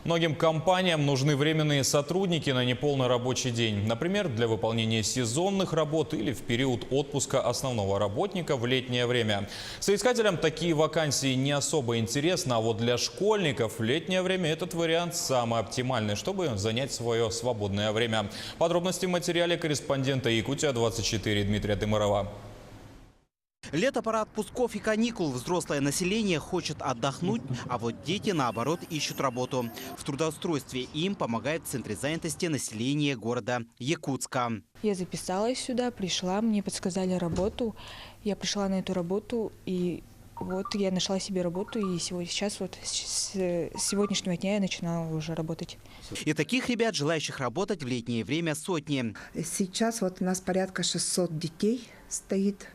Многим компаниям нужны временные сотрудники на неполный рабочий день. Например, для выполнения сезонных работ или в период отпуска основного работника в летнее время. Соискателям такие вакансии не особо интересны, а вот для школьников в летнее время этот вариант самый оптимальный, чтобы занять свое свободное время. Подробности в материале корреспондента Якутия-24 Дмитрия Тымырова. Лето, пора отпусков и каникул. Взрослое население хочет отдохнуть, а вот дети, наоборот, ищут работу. В трудоустройстве им помогает Центр занятости населения города Якутска. Я записалась сюда, пришла, мне подсказали работу. Я пришла на эту работу, и вот я нашла себе работу, и сейчас вот с сегодняшнего дня я начинала уже работать. И таких ребят, желающих работать в летнее время, сотни. Сейчас вот у нас порядка 600 детей стоит.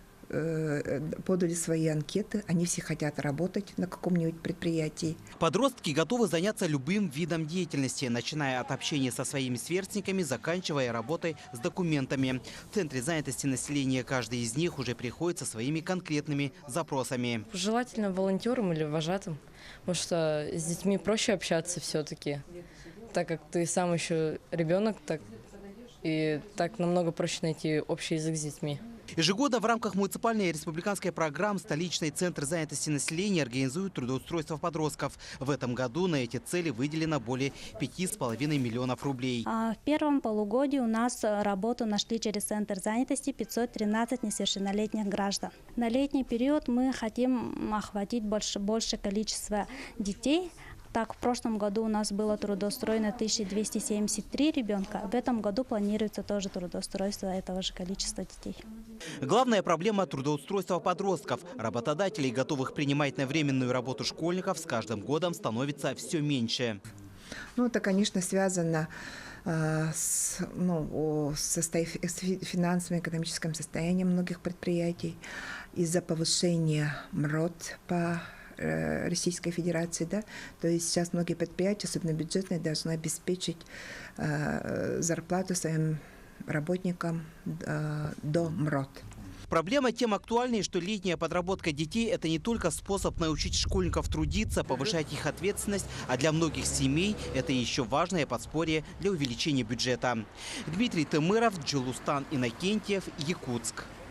Подали свои анкеты, они все хотят работать на каком-нибудь предприятии. Подростки готовы заняться любым видом деятельности, начиная от общения со своими сверстниками, заканчивая работой с документами. В Центре занятости населения каждый из них уже приходит со своими конкретными запросами. Желательно волонтером или вожатым, потому что с детьми проще общаться все-таки, так как ты сам еще ребенок, так намного проще найти общий язык с детьми. Ежегодно в рамках муниципальной и республиканской программ столичный Центр занятости населения организует трудоустройство подростков. В этом году на эти цели выделено более 5,5 миллионов рублей. В первом полугодии у нас работу нашли через Центр занятости 513 несовершеннолетних граждан. На летний период мы хотим охватить большее количество детей. Так, в прошлом году у нас было трудоустроено 1273 ребенка. В этом году планируется тоже трудоустройство этого же количества детей. Главная проблема трудоустройства подростков. Работодателей, готовых принимать на временную работу школьников, с каждым годом становится все меньше. Ну, это, конечно, связано с финансовым и экономическим состоянием многих предприятий из-за повышения МРОТ по Российской Федерации, да, то есть сейчас многие предприятия, особенно бюджетные, должны обеспечить зарплату своим работникам до МРОТ. Проблема тем актуальнее, что летняя подработка детей – это не только способ научить школьников трудиться, повышать их ответственность, а для многих семей это еще важное подспорье для увеличения бюджета. Дмитрий Тымыров, Джилустан Иннокентьев, Якутск.